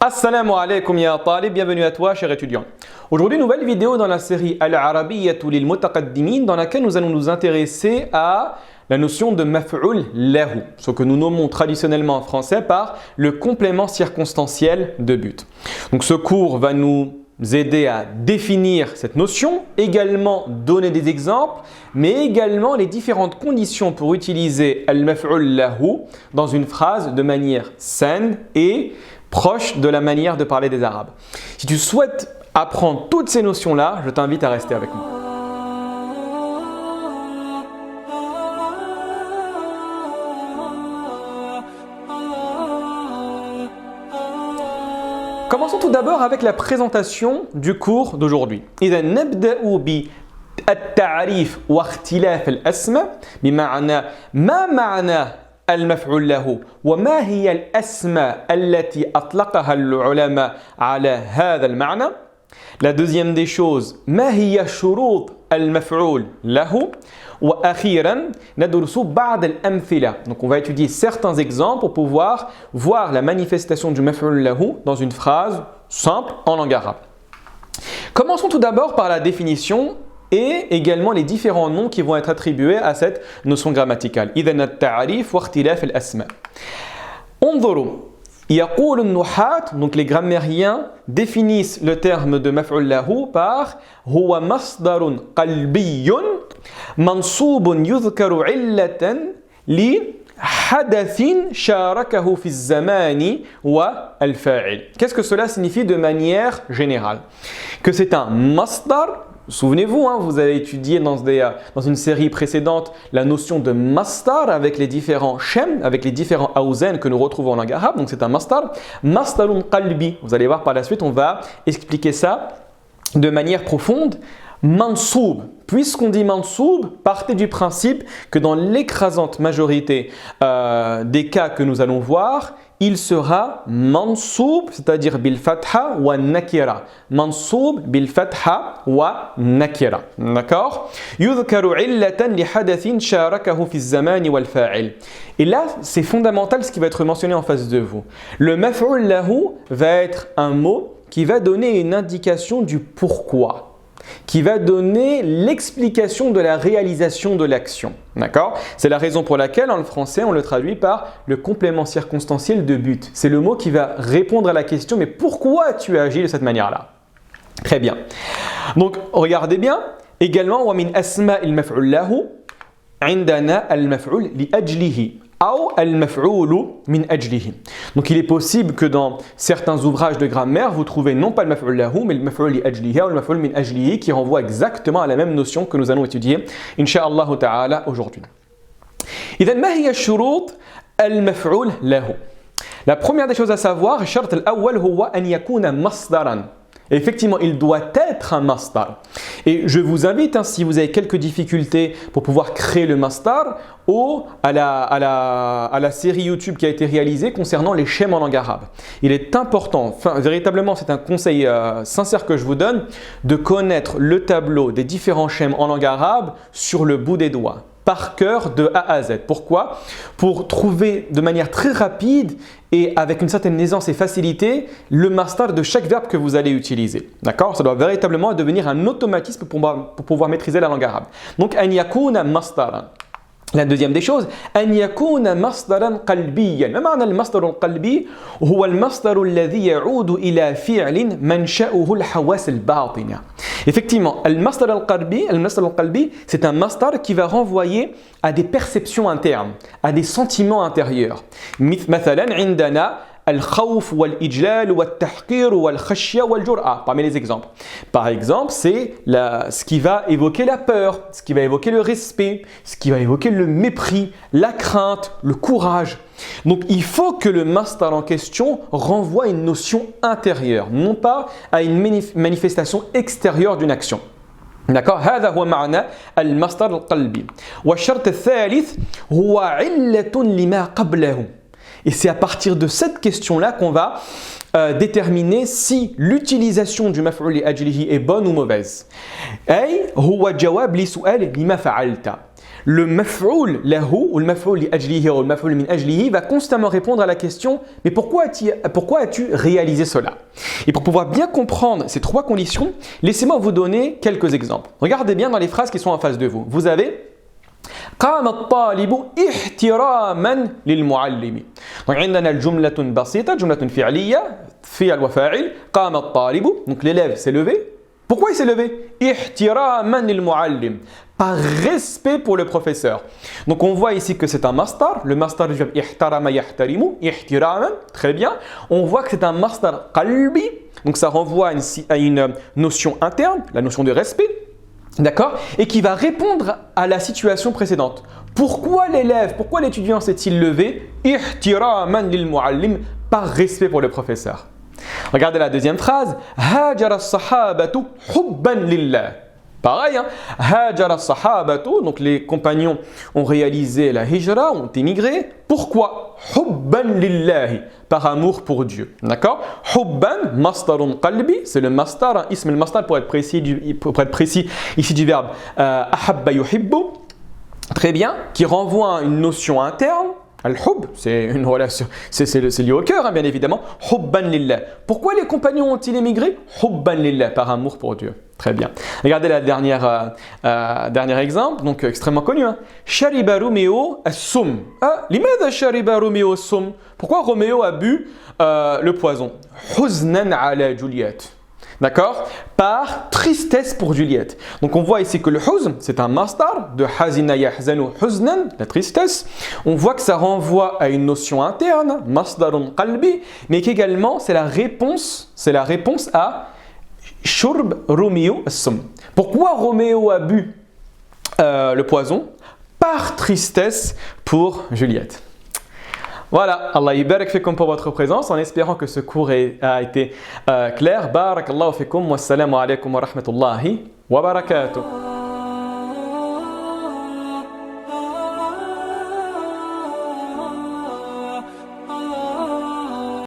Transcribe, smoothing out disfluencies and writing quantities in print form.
Assalamu alaikum ya talib, bienvenue à toi cher étudiant. Aujourd'hui, nouvelle vidéo dans la série Al-Arabiyyatu lil Mutaqaddimin dans laquelle nous allons nous intéresser à la notion de maf'ul lahu, ce que nous nommons traditionnellement en français par le complément circonstanciel de but. Donc ce cours va nous aider à définir cette notion, également donner des exemples, mais également les différentes conditions pour utiliser al-maf'ul lahu dans une phrase de manière saine et proche de la manière de parler des Arabes. Si tu souhaites apprendre toutes ces notions-là, je t'invite à rester avec moi. Commençons tout d'abord avec la présentation du cours d'aujourd'hui. إذا نبدأ بالتعريف واختلاف الأسماء بمعنى ما معنى المفعول له وما هي الأسماء التي أطلقها العلماء على هذا المعنى. La deuxième des choses ما هي شروط المفعول له وأخيرا ندرس بعض الأمثلة. Donc on va étudier certains exemples pour pouvoir voir la manifestation du maf'ul lahu dans une phrase simple en langue arabe. Commençons tout d'abord par la définition et également les différents noms qui vont être attribués à cette notion grammaticale. إذن التعريف واختلاف الأسماء. انظروا يقول النحاة, donc les grammairiens définissent le terme de maf'ul lahu par هو مصدر قلبي منصوب يذكر علة لحدث شاركه في الزمان والفاعل. Qu'est-ce que cela signifie de manière générale? Que c'est un masdar. Souvenez-vous, vous avez étudié dans une série précédente la notion de masdar avec les différents shem, avec les différents awzen que nous retrouvons en langue arabe. Donc c'est un masdar, masdarun qalbi. Vous allez voir par la suite, on va expliquer ça de manière profonde. Mansoub. Puisqu'on dit mansoub, partez du principe que dans l'écrasante majorité des cas que nous allons voir, il sera mansoub, c'est-à-dire bil fatha wa nakira. Mansoub bil fatha wa nakira. D'accord? Yudhkaru illatan li hadathin sharakahu fi zamani wal fa'il. Et là, c'est fondamental ce qui va être mentionné en face de vous. Le maf'ul lahu va être un mot qui va donner une indication du pourquoi, qui va donner l'explication de la réalisation de l'action. D'accord? C'est la raison pour laquelle en français on le traduit par le complément circonstanciel de but. C'est le mot qui va répondre à la question mais pourquoi tu agi de cette manière-là? Très bien. Donc regardez bien. Également wa min asma'il maf'ul lahu عندنا المفعول لأجله أو المفعول من أجله. Donc il est possible que dans certains ouvrages de grammaire, vous trouvez non pas le maf'ul lahu, mais le maf'ul li ajlihi ou le maf'ul min ajlihi qui renvoie exactement à la même notion que nous allons étudier, Inch'Allah ta'ala, aujourd'hui. إذن ما هي الشروط المفعول له? La première des choses à savoir, الشرط الأول هو أن يكون مصدرا. Effectivement, il doit être un masdar. Et je vous invite, si vous avez quelques difficultés pour pouvoir créer le masdar, à la série YouTube qui a été réalisée concernant les schèmes en langue arabe. Il est important, véritablement c'est un conseil sincère que je vous donne, de connaître le tableau des différents schèmes en langue arabe sur le bout des doigts, par cœur de A à Z. Pourquoi? Pour trouver de manière très rapide et avec une certaine aisance et facilité le masdar de chaque verbe que vous allez utiliser. D'accord? Ça doit véritablement devenir un automatisme pour pouvoir maîtriser la langue arabe. Donc, an yakuna masdaran. La deuxième des choses, أن يكون مصدرا قلبيا. ما معنى المصدر القلبي؟ هو المصدر الذي يعود إلى فعل منشأه الحواس الباطنة. Effectivement, المصدر القلبي, c'est un masdar qui va renvoyer à des perceptions internes, à des sentiments intérieurs. مثلا عندنا الخوف والإجلال والتحقير والخشية والجرأة parmi les exemples. Par exemple, c'est ce qui va évoquer la peur, ce qui va évoquer le respect, ce qui va évoquer le mépris, la crainte, le courage. Donc il faut que le masdar en question renvoie à une notion intérieure, non pas à une manifestation extérieure d'une action. D'accord? هذا هو معنى المصدر القلبي. والشرط الثالث هو علة لما قبله. Et c'est à partir de cette question-là qu'on va déterminer si l'utilisation du maf'ul li ajlihi est bonne ou mauvaise. Ay huwa jawab li su'al lima fa'alta. Le maf'ul lahu ou le maf'ul li ajlihi ou le maf'ul min ajlihi va constamment répondre à la question mais pourquoi as-tu réalisé cela? Et pour pouvoir bien comprendre ces trois conditions, laissez-moi vous donner quelques exemples. Regardez bien dans les phrases qui sont en face de vous. Vous avez قام الطالب احتراما للمعلم. Donc عندنا الجملة بسيطة جملة فعلية فعل وفاعل قام الطالب. Donc l'élève s'est levé. Pourquoi il s'est levé? احتراما للمعلم. Par respect pour le professeur. Donc on voit ici que c'est un masdar. Le masdar du verbe ihtarama yahtarimu. Ihtiraman. Très bien. On voit que c'est un masdar qalbi. Donc ça renvoie à une notion interne, la notion de respect. D'accord? Et qui va répondre à la situation précédente. Pourquoi l'élève, pourquoi l'étudiant s'est-il levé? Ihtiraman lil muallim, par respect pour le professeur. Regardez la deuxième phrase. Hajara as-sahabatu hubban lillah. Pareil, hein? Hajara as-sahabatu, donc les compagnons ont réalisé la hijra, ont émigré. Pourquoi? Hubban lillahi, par amour pour Dieu. D'accord? Hubban, masdarun qalbi, c'est le masdar, hein, ism al-masdar pour être précis ici du verbe ahabba yuhibbu. Très bien, qui renvoie à une notion interne. Al-hub, c'est une relation, c'est lié au cœur, hein, bien évidemment. Hubban lillah. Pourquoi les compagnons ont-ils émigré? Hubban lillah, par amour pour Dieu. Très bien. Regardez la dernier exemple, donc extrêmement connu. Hein. Shariba Romeo as-sum. Limadha shariba Romeo as-sum? Pourquoi Roméo a bu le poison? Huznan ala Juliette. D'accord? Par tristesse pour Juliette. Donc on voit ici que le huzn, c'est un masdar de hazina yahzanu huznan, la tristesse. On voit que ça renvoie à une notion interne, masdarun qalbi, mais qu'également c'est la réponse à shurb Romeo as-sum. Pourquoi Roméo a bu le poison? Par tristesse pour Juliette. Voilà, Allah yibarak fikum pour votre présence, en espérant que ce cours a été clair. Barakallahu fikum, wassalamu alaikum wa rahmatullahi wa barakatuh.